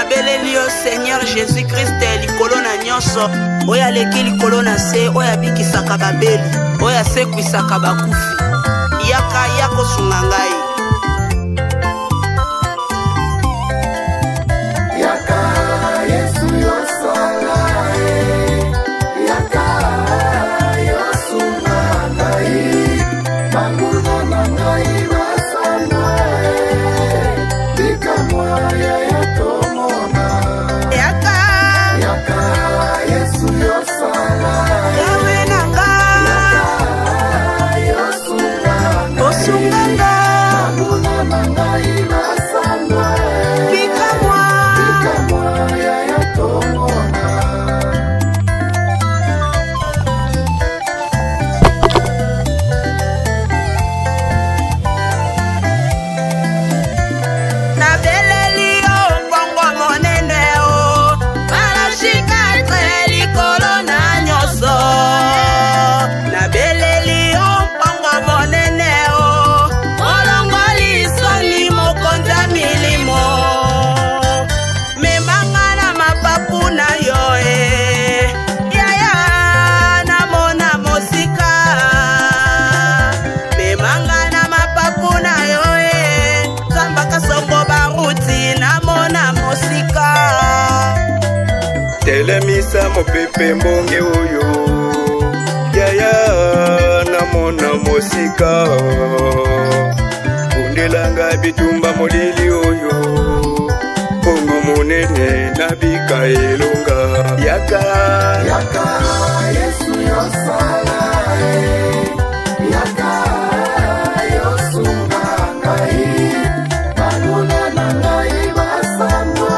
nabeleli yo Seigneur Jésus-Christ likolo na nyonso oyo aleki likolo na se oyo abikisaka babeli oyo asekwisaka bakufi yaka kosunga ngai yaka Yesu yosala yaka yosunga ngai banguna na ngai basanga bikamwa ya yatomona yaka Yesu yosala yawe nanga yosunga osunganga banguna na ngai basanga bikamwa ya yatomona nabeleli yo mbongo monene o balashikatre likolo na nyonso nabeleli yo mbongo monene o olongoli soni mokonzi ya milimo memanga na mapapu na yo yaya namona mosika memanga na mapapu na yo zambaka songo baruti namona mosika telemisa mopepe mbonge oyo yaya namona mosika kundelanga bitumba molili oyo bongo monene nabika elonga yaka Yesu yosala yaka yosunga ngai banguna na ngai basangwa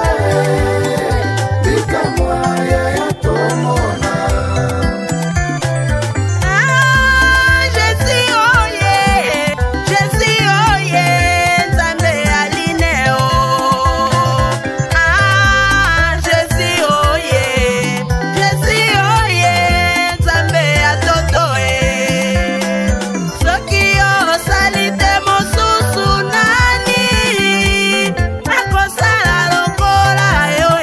bikamwa ya yatomona Jésus oye nzambe alineo Jésus oye nzambe atotoe soki osali te mosusu nani akosala lokola yo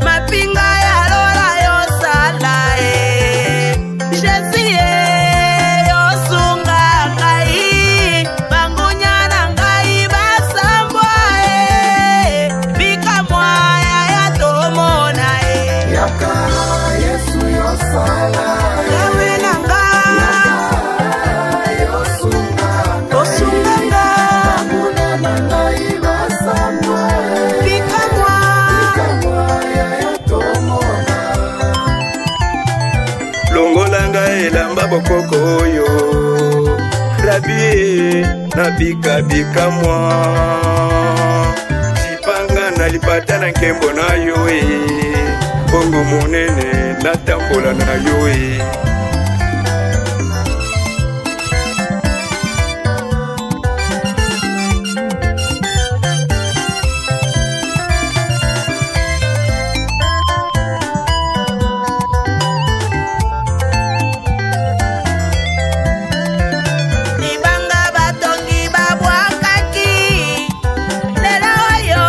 mapinga ya lola yosala Jésus yosunga ngai bangunya na ngai basambwa bikamwa ya yatomona yaka Yesu yosala yawe nanga yosunga osunganga banguna na ngai basangwa bikamwa ya yatomona longolanga elamba bokoko oyo rabie nabika bikamwa sipanga na lipata na nkembo na yo bongo monene natambola na yo libanga batongi babwakaki lelo oyo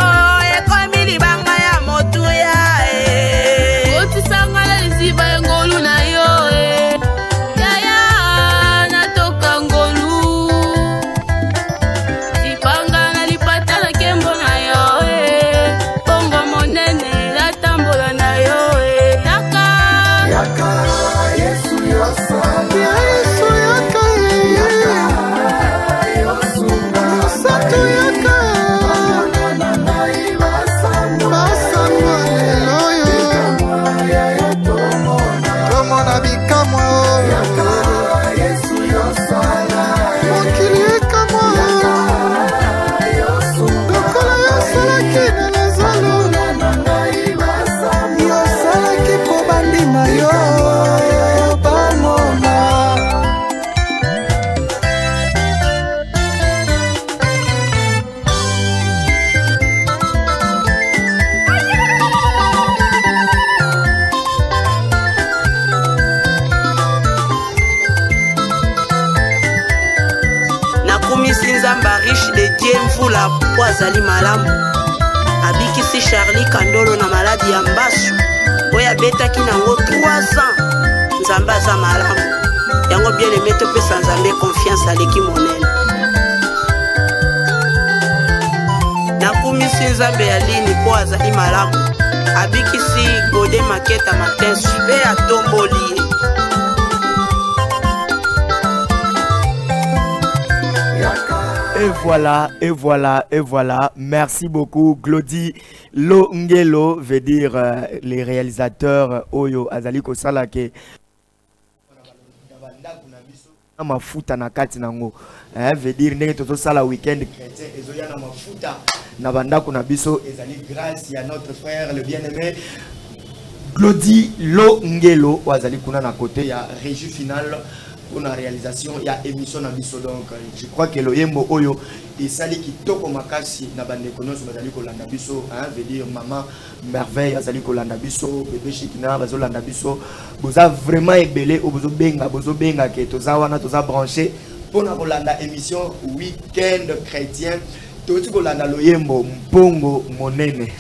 ekomi libanga ya motuya otisanga na lisiba ya ngolu na yo yaya natoka ngolu sipanga na lipata na nkembo na yo bongo monene natambola na yo yaka Yesu yosala yosunga Sato yaka banguna na ngai basangwa bikamwa ya yatomona tomona bikamwa Yesu yosala mokili ekamwa yosunga lokola yosalaki na lezalo na ngai basangwa yosalaki mpo bandima yo bamona nakumisi nzambe riche de die mvula po azali malamu abikisi Charlie Kandolo na maladi ya mbasu oyo abetaki nango 3 ans. Nzambe aza malamu yango bien aimé topesa Nzambe confiance aleki monene. Nakumisi Nzambe ya lini po azali malamu abikisi Gode Maketa matin sube atomboli. Et voilà, et voilà, et voilà. Merci beaucoup, Glody Longelo, veut dire les réalisateurs Oyo Azali Kosala ke mafuta na kati nango. Veut dire ndenge toto sala week-end chrétien ezoya na mafuta na banda kuna biso ezali grâce à notre frère le bien-aimé Glody Longelo Azali kuna na côté ya régie finale. Pour la réalisation, il y a émission na biso donc je crois que le yembo oyo et sali kitoko makasi na bande kono so bazali kolanda biso veut dire maman merveille azali kolanda biso bébé Chikina bazolanda biso boza vraiment ebelé bozo benga ke toza wana toza branché pour na kolanda émission week-end chrétien toti kolanda lo yembo mpongo monene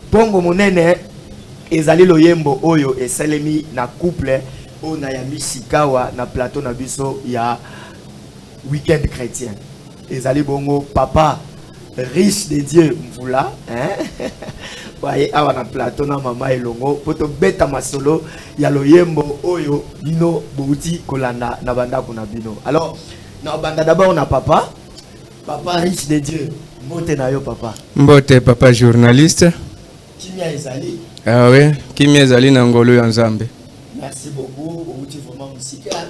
mpongo monene ezali lo yembo oyo esalemi na couple on a mis Sikawa na plateau na biso ya week-end chrétien. Ezali bongo papa riche de Dieu mvula voyez awa na plateau na mama elongo poto beta masolo ya loyembo oyo bino bouti kolanda na banda kuna bino. Alors na banda d'abord on a papa riche de Dieu. Mbote na yo papa. Mbote papa journaliste. Kimia ezali. Ah oui, kimia ezali na ngolo ya Nzambe. Merci beaucoup, vous vraiment musical.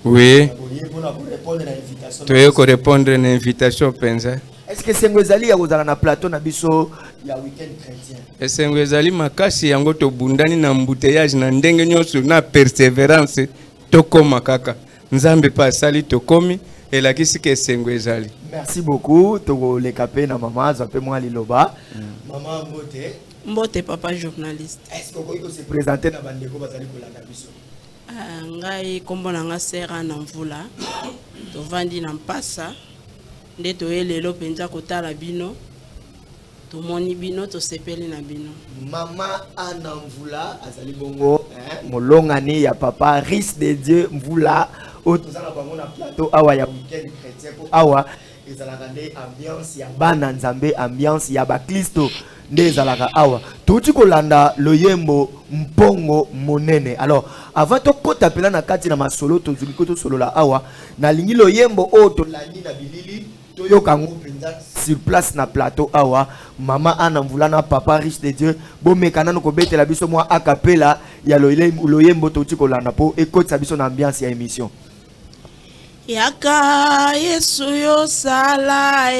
Oui. Tu es répondre à l'invitation penza. Est-ce que c'est ngwezali ya kozala na plateau na biso ya week-end chrétien? Est-ce que ngwezali makasi yango to bundani na mbuteyage na ndenge nyonso na persévérance tokoma kaka. Nzambe pa sali tokomi elakisi ke ngwezali. Merci beaucoup, to le capé na maman zape moi liloba. Maman Mbote. Mbote papa journaliste. Est-ce que vous se présenter na bandeko bazali kolanda biso? Ngai kombo na nga sera na mvula. Tovandi na mpasa. Nde toyelelo penza kotala bino. Tomoni bino tosepeli na bino. Mama Ana Mvula azali bongo molongani ya papa riche de Dieu Mvula o tozala bango na plateau awa ya week-end chrétien ko awa ezalaka nde ambiance ya bana Nzambe ambiance ya bakristo nde ezalaka awa touti kolanda loyembo mpongo monene. Alors avant to kota pela na kati na masolo tozuli ko to solola awa na lingi loyembo o to landi na bilili toyo kango penza sur place na plateau awa mama Ana Mvula na papa riche de Dieu bomekana no kobetela biso mwa acapella ya loyembo touti kolanda po ekotisa biso na ambiance ya émission. Yaka Yesu yo sala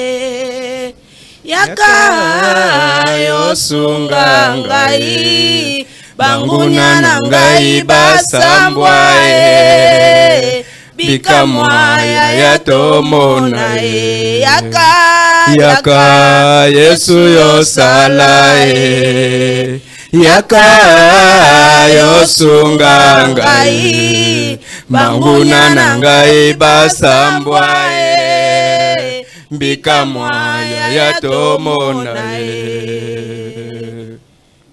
Yaka yo sunga ngai bangunya na ngai basambwa bikamwa ya tomona Yaka Yesu yo sala Yaka yo sunga ngai banguna na ngai basambwa bikamwa ya tomona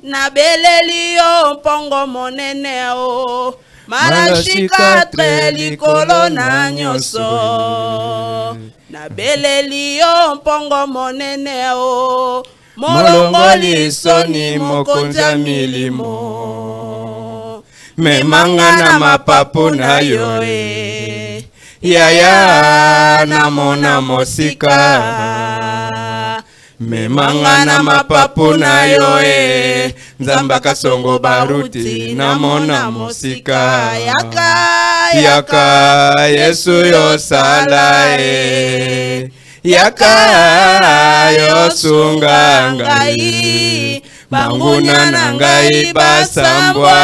na beleli yo mpongo monene o marashika tre likolo na nyoso na beleli yo mpongo monene o molongoli soni mokonza milimo memanga na mapapu na yo yaya na mona mosika memanga na mapapu na yo Nzamba kasongo baruti na mona mosika yaka Yesu yo sala yaka yo sunga ngai banguna na ngai basambwa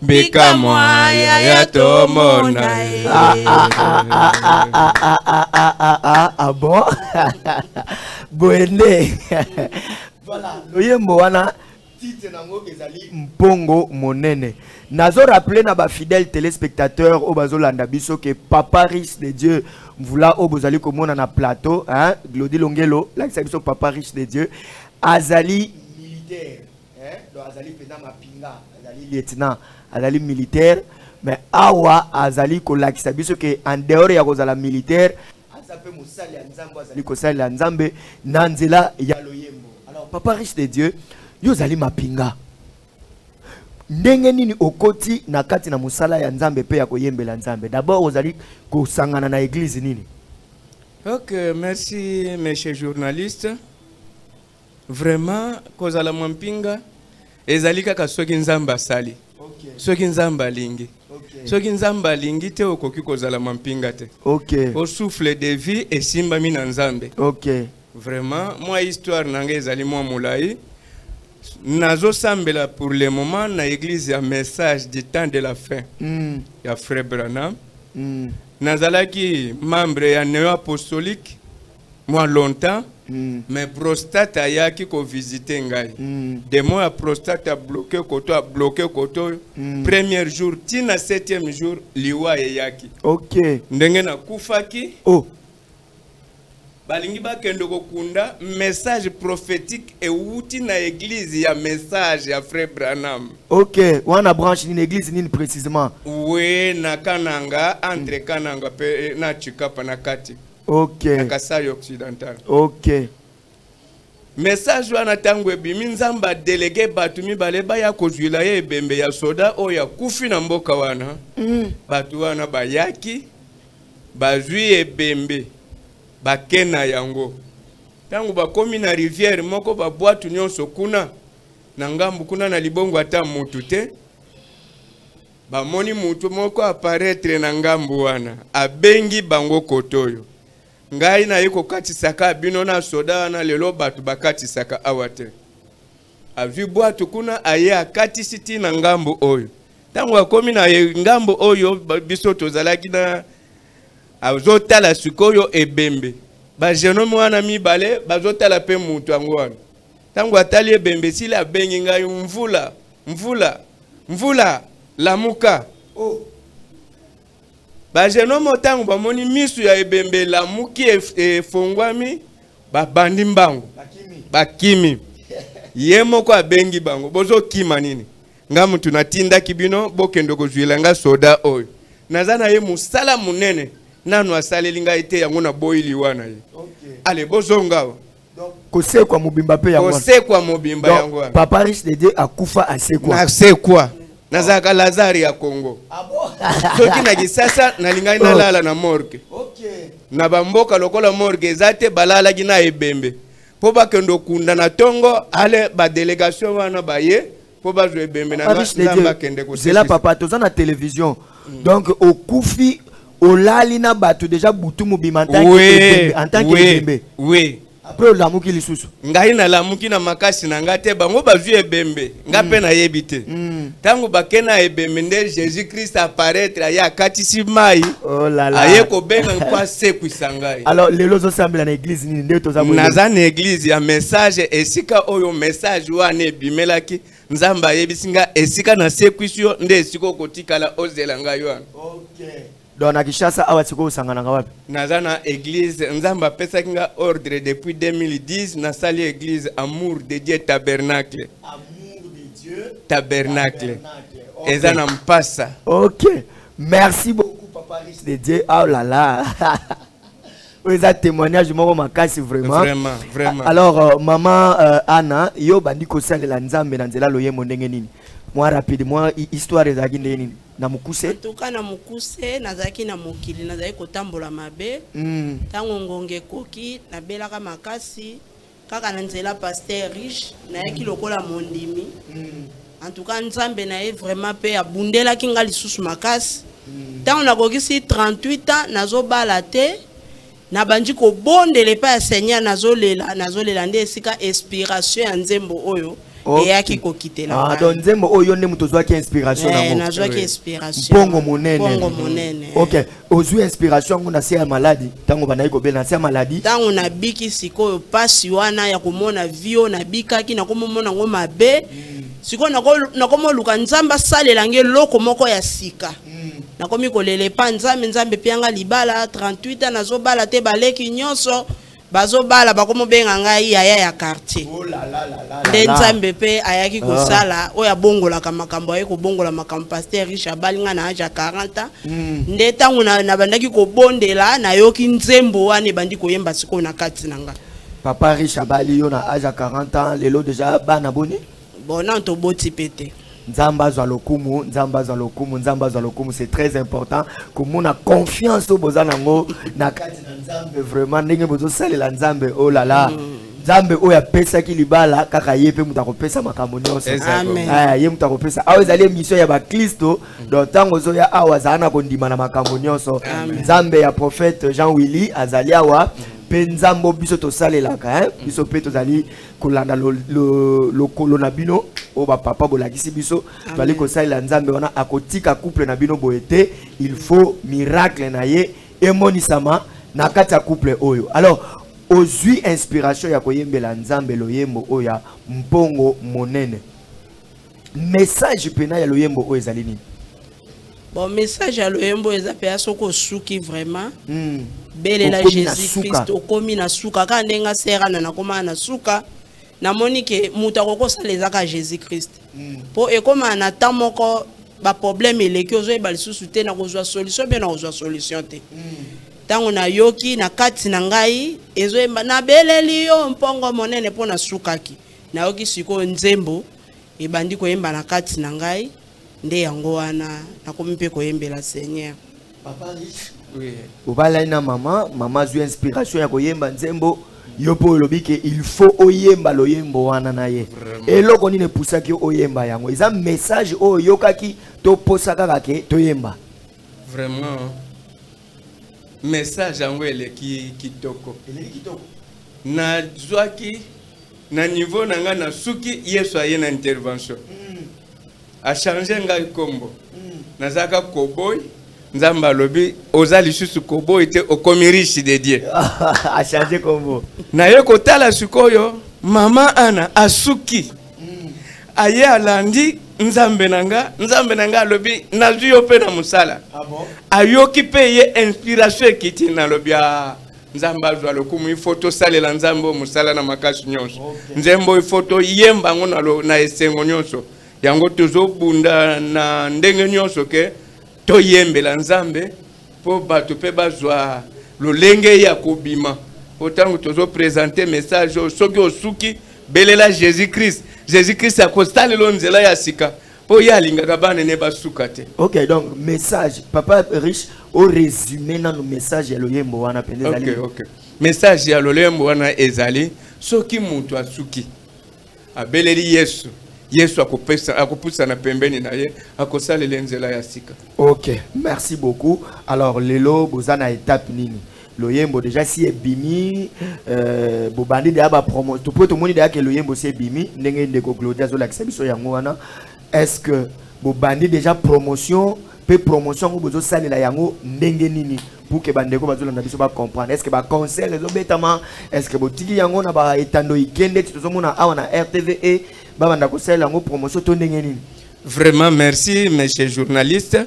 bikamwa ya tomona bon Boende voilà loyembo wana titre nango ezali mpongo monene. Nazo rappeler na ba fidèles téléspectateurs au bazolanda biso que papa riche de Dieu vula au bozali komona na plateau hein Glody Longelo là c'est biso papa riche de Dieu azali militaire hein donc azali pena mapinga azali lieutenant azali militaire mais awa azali ko lakisa biso que en dehors ya kozala militaire azape musali ya nzambe azali ko sala ya nzambe na nzela ya loyembo. Alors papa riche de Dieu yo zali mapinga ndenge nini okoti na kati na musala ya nzambe pe ya koyembela nzambe d'abord ozali kosangana na église nini? Ok, merci mes chers journalistes. Vraiment kozala mampinga ezali kaka soki nzamba sali. Okay. Soki nzamba lingi. Okay. Soki nzamba lingi te okoki kozala mampinga te. Okay. Au souffle de vie et simba mi na nzambe. Okay. Vraiment moi histoire nanga ezali moi mulai. Nazo sambela pour le moment na église ya message du temps de la fin. Ya frère Branham. Nazalaki membre ya néo apostolique moi longtemps. Mais prostate ayaki ko visiter ngai. De moi prostate a bloqué koto. Premier jour tina 7e jour liwa yaki. OK. Ndenge na kufaki. Oh. Balingi bakende kokunda message prophétique et outi na église ya message ya frère Branham. OK, wana branche ni église ni précisément. Oui, na Kananga entre Kananga pe na Chikapa na kati. OK. Na Kasai occidental. OK. Message wana tango ebimi nzamba délégué batu mibale baya kozwila ye ebembe ya soda oya kufi na mboka wana. Batu wana bayaki bazwi ebembe bakena yango. Tango bakomi na rivière moko babwatu nyonso kuna na ngambu kuna na libongo ata mutu te. Bamoni mutu moko apparaître na ngambu wana abengi bango kotoyo. Ngai na yeko katisaka bino na soda wana lelo batu bakatisaka awate. Avi bwatu kuna aye akatisi ti na ngambu oyo. Tango akomi na ngambu oyo biso tozalaki na azotala sikoyo ebembe. Ba genome wana mibale bazotala pe mutu yango wana. Tango atali ebembe sila abengi ngai mvula lamuka. Oh. Ba genome tango bamoni misu ya ebembe lamuki efongwami babandi mbango. Bakimi. Ye moko abengi bango bozo kima nini? Nga mutu natinda kibino bokendo kozwila nga soda oyo. Nazana ye musala munene. Nanu asaleli ngai te yango na boili wana ye. Okay. Ale bozonga. Donc kosekwa mobimba pe yango. Kosekwa mobimba yango wana. Papa riche de Dieu akufa asekwa. Na sekwa. Nazaka Lazare ya Congo. Ah bon? Soki na gisasa na lingai na lala na morgue. Okay. Na bamboka lokola morgue zate balala gina ebembe. Po bakendo kunda na tongo ale ba délégation wana baye po bazwe ebembe na nzamba kende ko. C'est là papa toza na télévision. Donc au kufi olali na batu déjà butu mobima en tant que ebembe. Oui. Après la muki lisusu. Ngai na lamuki na makasi na ngate bango bazwi ebembe. Nga pe na yebite. Tango bakena ebembe nde Jésus Christ apparaître aya katisi mai. Oh là là. Aye ko benga kwa sekwisa ngai. Alors les lozo sambela na église ni nde toza mo. Naza na église ya message esika oyo message wana ebimelaki nzamba yebisinga esika na sekwisio nde esiko kotikala ozela ngai wana. Okay. Donc na Kishasa awa siko sangana ngawapi? Naza na église nzamba pesa kinga ordre depuis 2010 na sali église Amour de Dieu Tabernacle. Amour de Dieu Tabernacle. Okay. Eza na mpasa. OK. Merci beaucoup papa riche de Dieu. Oh là là. Vous avez témoignage moko makasi vraiment. Vraiment. Alors maman Anna, yo bandi ko salela nzambe na nzela loyemo ndenge nini? Moi rapidement histoire ezaki ndenge nini? Na mukuse? En tout cas na mukuse nazaki na mokili nazaki kotambola mabe. Tango ngonge koki na belaka makasi kaka na nzela pasteur riche na yaki lokola mondimi. En tout cas nzambe na ye vraiment pe abundela kinga lisusu makasi. Tango na kokisi 38 ans nazobala te. Na bandi ko bondele pa ya Seigneur nazolela nde esika inspiration ya nzembo oyo eyaki kokitela. Ah donc nzembo oyo nde mutozwa ki inspiration nango. Nazwa ki inspiration. Bongo monene. Bongo monene. OK. Ozwi inspiration ngona se ya maladie. Tango banayi ko bela se ya maladie. Tango na biki sikoyo pasi wana ya komona vio na bikaki na komona ngo mabe. siko nakomo luka nzamba salela nge loko moko ya sika nakomi kolele pa nzambe pianga libala 38 nazo bala te baleki nyonso bazo bala bakomo benga ngai yaya ya quartier nde nzambe pe ayaki kosala oya bongola makambo aye ko bongola makambo pasteur Richard balinga na age 40 nde tangu na bandaki ko bondela na yoki nzembo wane bandi koyemba siko na kati nanga papa Richard bali yo na age 40 ans lelo déjà bana boni bon non to boti pété nzamba za lokumu c'est très important que mon a confiance au bozanango na kati na nzambe vraiment ndenge bozo salela nzambe oh là là nzambe oya pesa ki libala kaka yepe mutako pesa makambo nyonso ye mutako pesa awe zali mission ya ba Kristo donc tango zo ya awa zana kondima na makambo nyonso nzambe ya prophète Jean Willy azali awa penzambo biso to salelaka biso pe tozali kolanda lo kolona bino o ba papa bolakisi biso bali ko salela nzambe wana akotika couple na bino boete il faut miracle na ye emonisama na kati ya couple oyo alors ozui inspiration ya koyembela nzambe loyembo oya mpongo monene message pena ya loyembo oyo ezali nini bon message ya loyembo eza pe asoko suki vraiment belela Jésus Christ okomi na suka ka ndenga serana na koma na suka na monike muta kokosa lezaka Jésus Christ po ekoma na tamoko ba problème eleki ozo ba lisusu te na kozwa solution bien na kozwa solution te tango na yoki na kati na ngai ezoemba na beleli yo mpongo monene po na sukaki na yoki siko nzembo ebandi koyemba na kati na ngai nde yango wana nakomi mpe koyembela Seigneur papa Rich oui obala na mama zu inspiration ya koyemba nzembo yopo lobike il faut oyemba loyembo wana na ye eloko nini pusaki oyemba yango eza message oyo yokaki to posaka kake toyemba vraiment message yango eleki kitoko na zwaki na niveau nanga na suki Yesu aye na intervention a changer ngai kombo nazaka koboy nzamba lobi ozali susu koboy te okomi riche de Dieu a changer kombo na ye kotala sikoyo mama ana asuki aye alandi nzambe nanga lobi nazwi yo pe na musala ayoki pe ye inspiration kiti na lobi nzamba zwa lokumu photo salela nzambo musala na makasi nyonso nzembo photo yemba ngo na esengo nyonso yango tozo bunda na ndenge nyonso ke to yembela nzambe po bato pe bazwa lolenge ya kobima otango tozo présenter message soki osuki belela Jésus Christ akostale lo nzela ya sika po ya lingaka bana ne basuka te. OK donc message papa Rich au résumé na no message ya loyembo wana pende zali OK message ya loyembo wana ezali soki muntu asuki abeleli Yesu akopesa na pembeni na ye akosalela nzela ya sika. OK merci beaucoup alors lelo bozana étape nini loyembo déjà si ebimi bobandi de aba promo to poto moni de ke loyembo si ebimi ndenge ndeko Claudia zo la biso yango wana est-ce que bobandi déjà promotion ngo bozo salela yango ndenge nini pour que bandeko bazolanda biso ba comprendre est-ce que ba concert ezo betama est-ce que botiki yango na ba etando ikende tozo mona awa na RTVE ba banda ko salela yango promotion to ndenge nini vraiment merci monsieur journaliste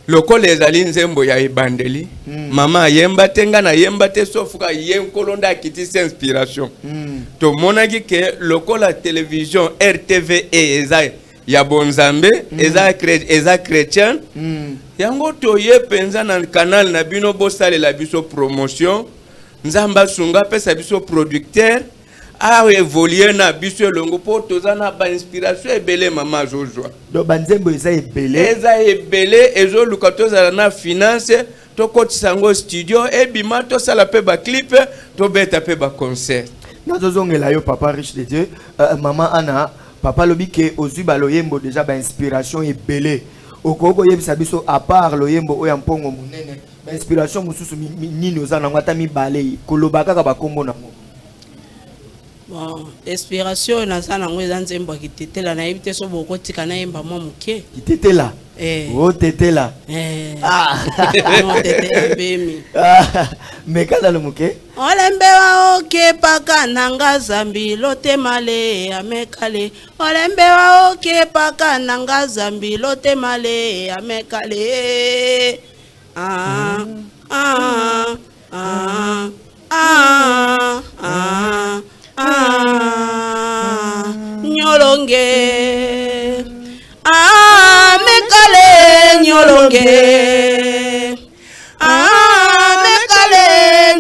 loko ezali nzembo ya ebandeli mama yemba tenga na yemba te sofuka yenkolonda kitisi inspiration to monaki ke loko la télévision RTVE eza ya bonzambe eza chrétien yango toye penza na canal na bino bosalela biso promotion nzamba sunga pesa biso producteur a évoluer na biso longo po tozana ba inspiration ebele mama zozwa do banzembo eza ebele ezo lukatoza na finance to kotisango studio ebima to sala pe ba clip to beta pe ba concert nazozongela yo papa Riche de Dieu mama Ana papa lobike ozwi ba loyembo déjà ba inspiration ebele okoko yebisa biso à part loyembo oya mpongo munene ba inspiration mususu nini ozana ngata mibale kolobaka ka bakombo na mo. Bon, inspiration na ça nango eza nzembo kitetela na yebite so boko tika na yemba mwa muke kitetela Oh, t'étais là. Ah. Non, t'étais là, bemi. Mais quand dans le mouquet? Olembewa oke paka nanga zambi lote male amekale. Olembewa oke paka nanga zambi lote male amekale. Ah ah ah ah ah ah nyolonge amekale nyolonge amekale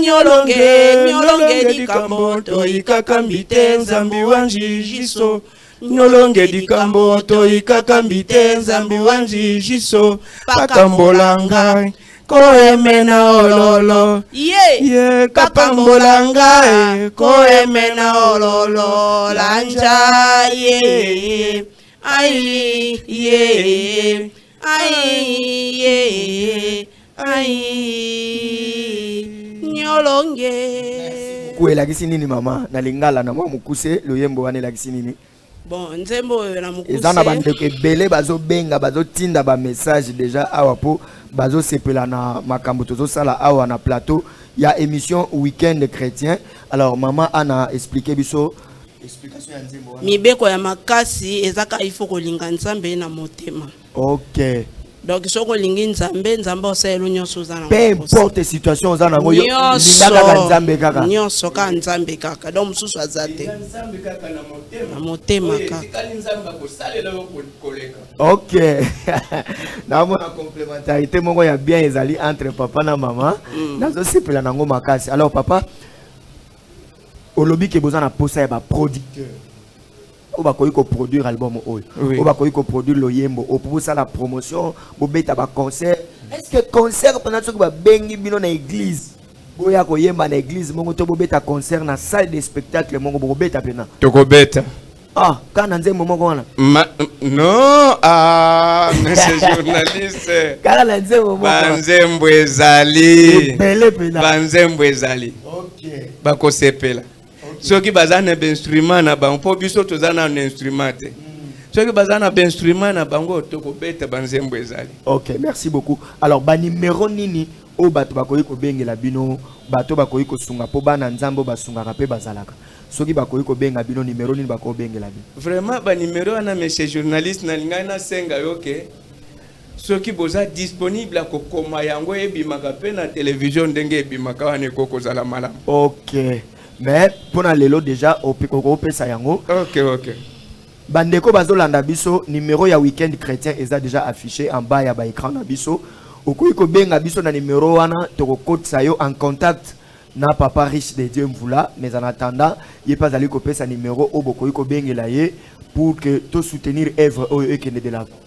nyolonge dikambo toikakambite nzambi wanjijiso nyolonge dikambo toikakambite nzambi wanjijiso pakambolanga koemena ololo ye kapambolanga koemena ololo lanja ye ai ye ai ye ai nyolonge kuelakisi nini mama na lingala na mwa mukuse loyembo wana elakisi nini? Bon nzembo na mukuse ezana bandeko ebele bazobenga bazotinda ba message déjà awa po bazosepela na makambo tozosala awa na plateau ya émission week-end chrétien. Alors maman ana expliqué biso explication ya nzembo wana mibeko ya makasi ezaka ifo kolinga nzambe na motema. OK. Donc soko lingi nzambe nzambe oselo nyonso zana peu importe situation zana ngoyo lingaka ka nzambe kaka nyonso ka nzambe kaka donc mususu azate nzambe kaka na motema kaka tikali nzambe kosalela yo koleka. OK. Na mona complémentarité moko ya bien ezali entre papa na maman nazo sepela nango makasi. Alors papa olobi ke bozana posa ya ba producteur oba koyi ko produire album oyo oba koyi ko produire loyembo pour ça la promotion bobeta ba concert. Est-ce que concert pendant que ba bengi bino na église boya ko yemba na église mongo to bobeta concert na salle de spectacle mongo bobeta pena Tokobeta kana nzembo moko wana non monsieur journaliste kana nzembo moko banzembo ezali bele pena banzembo ezali OK bakosepela soki bazana instrument na bango po biso tozana un instrument te soki bazana instrument na bango tokobeta banzembo ezali. OK, merci beaucoup. Alors ba numéro nini o bato bakoyi ko bengela bino bato bakoyi ko sunga po bana nzambo basunga pe bazalaka soki bakoyi ko benga bino numéro nini bako bengela bino? Vraiment ba numéro na monsieur journaliste na linga na senga yoke soki boza disponible ko koma yango ebimaka pe na télévision ndenge ebimaka wane koko zala malamu. OK. Mais pour na lelo déjà au pesa yango. OK. Bandeko bazolanda biso numéro ya week-end chrétien est déjà affiché en bas ya ba écran na biso. Okoyi ko benga biso na numéro wana to kokotsa yo en contact na papa riche de Dieu mvula. Mais en attendant, il pas allé ko pesa numéro o bokoyi ko bengela ye pour que to soutenir œuvre o ekende de l'avant.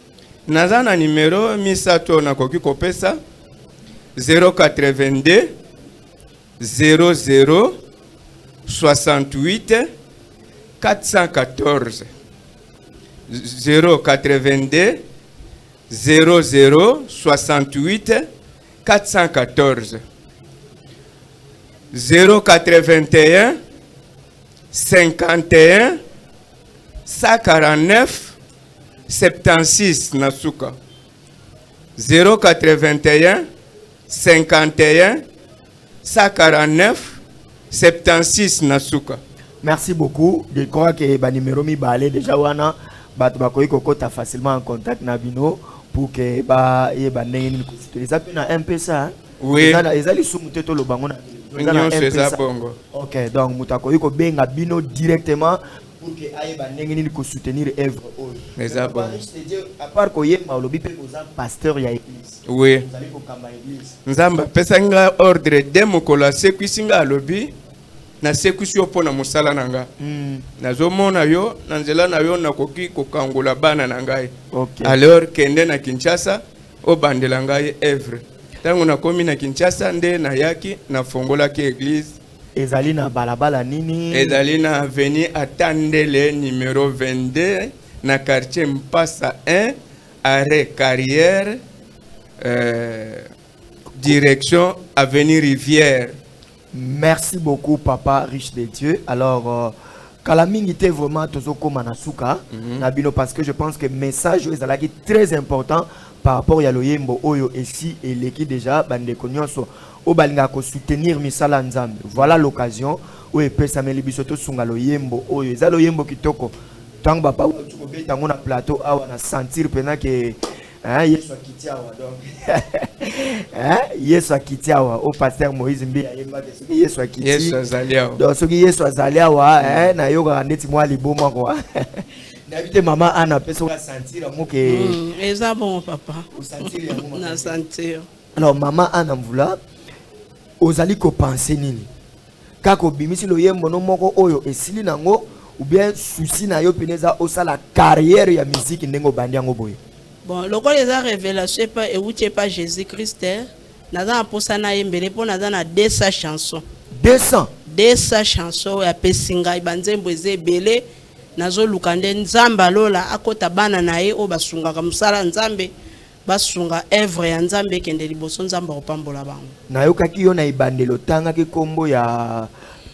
Nazana numéro misato na koki ko pesa 082 00 68 414 082 00 68 414 081 51 149 76 nasuka 081 51 149 76 nasuka. Merci beaucoup. Je crois que ba numéro mi balé déjà wana bat bakoyi kokota facilement en contact na bino pour que ba ye ba ndenge ko les appels na M-Pesa. Oui. Ezali sumuté to lo bango na M-Pesa bongo. OK, donc mutakoyi ko benga bino directement pour que aye ba ndenge ko soutenir œuvre o. Les abons. À part ko yemba lobi pe koza pasteur ya église. Oui. Vous allez ko kamba église. Nzamba pesa nga ordre de mokola sekwisinga lobi na sekusi opo na musala nanga. Nazomona yo na nzela na yo na koki kokangola bana na ngai. OK. Alors kende na Kinshasa o bandela ngai œuvre. Tango na komi na Kinshasa nde na yaki na fongola ki église. Ezali na balabala nini? Ezali na avenue Atandele numéro 22 na quartier Mpasa 1 arrêt carrière direction avenue Rivière. Merci beaucoup papa riche de Dieu. Alors Kalamingi était vraiment tozo koma na suka na bino parce que je pense que message est très important par rapport à loyembo oyo ici et l'équipe déjà bande konyonso o balinga ko soutenir misala nzambe. Voilà l'occasion où epesa meli bisoto sunga loyembo oyo za loyembo kitoko tant papa ou tu kobeta ngona plateau awa na sentir pena que Yesu akitiawa donc Yesu akitiawa au pasteur Moïse Mbia yemba que Yesu akiti Yesu azaliawa donc soki Yesu azaliawa na yoga ndeti mwa liboma quoi n'habite maman Anna peso la sentir amour que eza bon papa au sentir ya maman na sentir. Alors maman Anna mvula ozali ko penser nini kako bimisi loyembo no moko oyo esili nango ou bien souci na yo peneza osala carrière ya musique ndengo bandi yango boye. Bon, le quoi les a révélation pas et où tu pas Jésus-Christ, n'a pour ça na yembele pour n'a na 200 chansons. 200 chansons ya pesinga ibanzembo ezebele nazo lukande nzamba lola akota bana na ye o basunga kamsala nzambe basunga œuvre ya nzambe kende liboso nzamba opambola bango. Na yokaki yo na ibandelo tanga ke kombo ya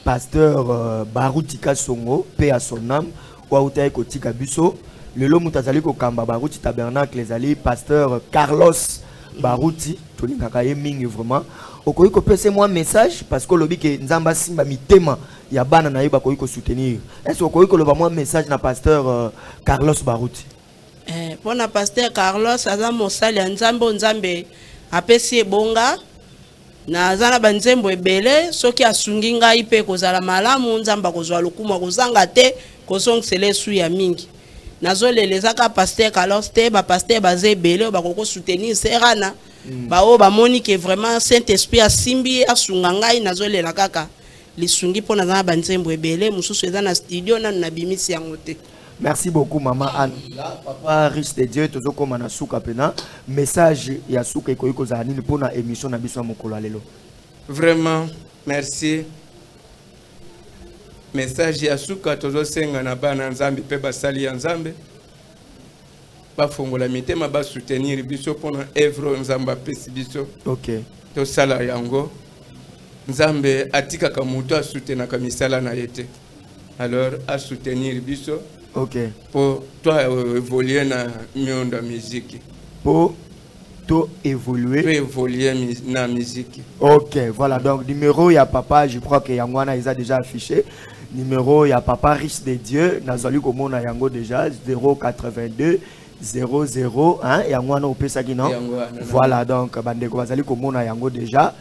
pasteur Baruti Kasongo paix à son âme wa utaye kotika biso. Le lomo tazali ko kamba Baruti tabernacle ezali pasteur Carlos Baruti tolingaka ye mingi vraiment okoyi ko pese moi message parce que lobi ke nzamba simba mitema ya bana na ye bakoyi ko soutenir. Est-ce okoyi ko loba moi message na pasteur Carlos Baruti? Pour na pasteur Carlos aza mosali ya nzambe nzambe apesi ebonga na zana banzembo ebele soki asungi ngai pe kozala malamu nzamba kozwa lokumu kozanga te kozongisele su ya mingi. Nazolelezaka pasteur Carlos te ba pasteur bazé belé ba koko soutenir serana ba o ba moni que vraiment Saint-Esprit a simbi asunga ngai nazolela kaka lisungi pona na banzembo ebele mususu eza na studio na bimisi yango te. Merci beaucoup maman Anne. Papa riche de Dieu tozo koma na suka pena message ya suka ikoyiko za nini pona émission na biso mokolo lelo. Vraiment merci. Message ya suka tozo senga na bana nzambe pe basali ya nzambe ba fongola mitema ba soutenir biso pona œuvre nzamba pesi biso. OK. To sala yango nzambe atika ka muto a soutenir ka misala na yete. Alors à soutenir biso. OK. Pour toi évoluer na mionda musique. Pour to évoluer. Pour évoluer na musique. OK, voilà donc numéro ya papa, je crois que Yangwana ils a déjà affiché. Numéro ya papa riche de Dieu, nazali komona yango déjà 082 00 hein Yangwana opesa ki non. Voilà donc bandeko bazali komona yango déjà.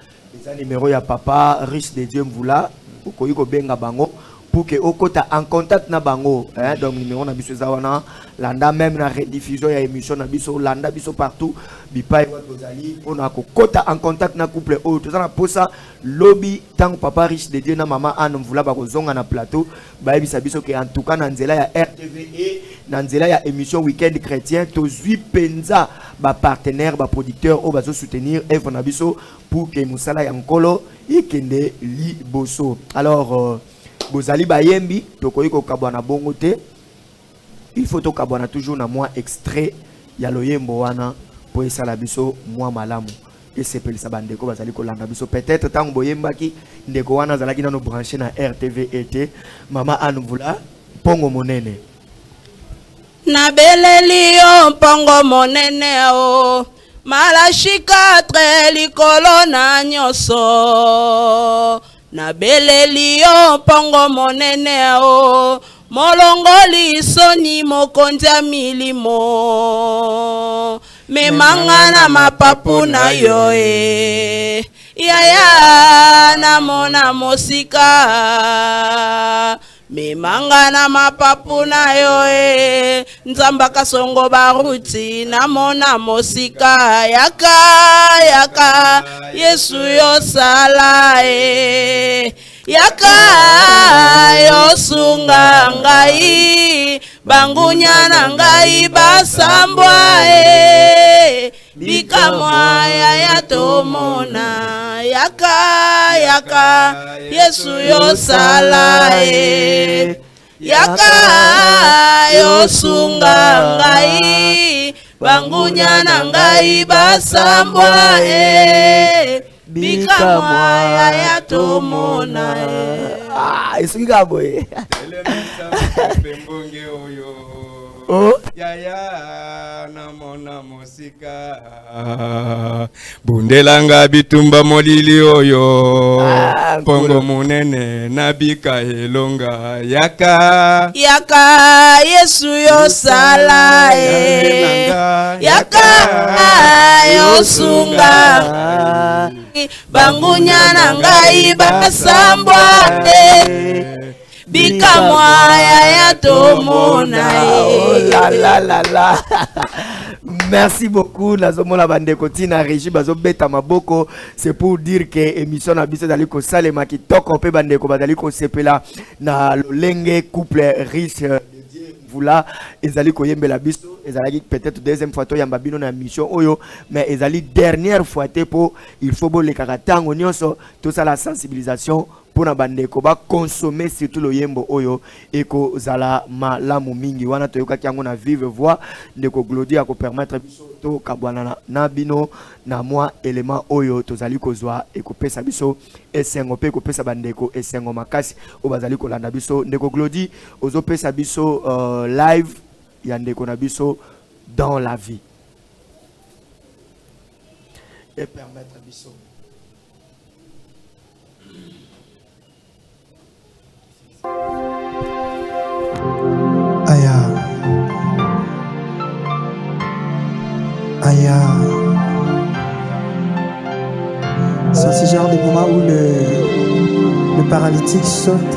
C'est un numéro ya papa riche de Dieu mvula okoyi ko benga bango pour que okota en contact na bango hein donc numéro na biso zawana landa même na rediffusion ya émission na biso landa biso partout bipai wazali on a kota en contact na couple o to na posa lobby tant papa riche de Dieu na maman Anne mvula ba kozonga na plateau ba bisa biso que en tout cas na nzela ya RTVE na nzela ya émission weekend chrétien to zui penza ba partenaire ba producteur o bazo soutenir œuvre na biso pour que musala ya nkolo ikende li boso. Alors bozali bayembi tokoyi ko kabwana bongo te il faut to kabwana toujours na moi extrait ya loyembo wana po esala biso moi malamu et sepelisa bandeko bazali ko landa biso peut-être tango boyembaki ndeko wana zalaki nano branché na RTVE mama Anvula pongo monene na beleli yo pongo monene o malashika tre likolo na nyoso na beleli yo pongo monene o molongoli soni mokonzi ya milimo memanga na mapapu na yo yaya na mona mosika memanga na mapapu na yo nzamba Kasongo Baruti na mona mosika yaka Yesu yo sala yaka yo sunga ngai bangunya na ngai basambwa bikamwa ya tomona yaka Yesu yo sala yaka yo sunga ngai bangunya na ngai basambwa bikamwa ya tomona esuki kaboye ele misa pembonge oyo oh yaya na mona mosika bundelanga bitumba molili oyo pongo munene nabika elonga yaka Yesu yo sala yaka yo sunga bangunya na ngai basambwa bikamwa ya tomona la. Merci beaucoup nazomona bandeko tina régie bazo beta maboko. C'est pour dire que émission na biso dali ko salema kitoko pe bandeko badali ko sepela na lolenge couple riche là ezali koyembela biso ezali peut-être deuxième fois to yamba bino na mission oyo mais ezali dernière fois te po il faut bo le karatango nyonso tout ça la sensibilisation pour na bandeko ba consommer surtout lo yembo oyo eko zala malamu mingi wana toyoka kiango na vive voix ndeko Glody ko permettre biso to kabwana na bino na moi élément oyo tozali kozwa eko pesa biso esengo pe ko pesa bandeko esengo makasi o bazali ko landa biso ndeko Glody ozo pesa biso live ya ndeko na biso dans la vie et permettre biso Aya. Aya. C'est ce genre de moment où le paralytique saute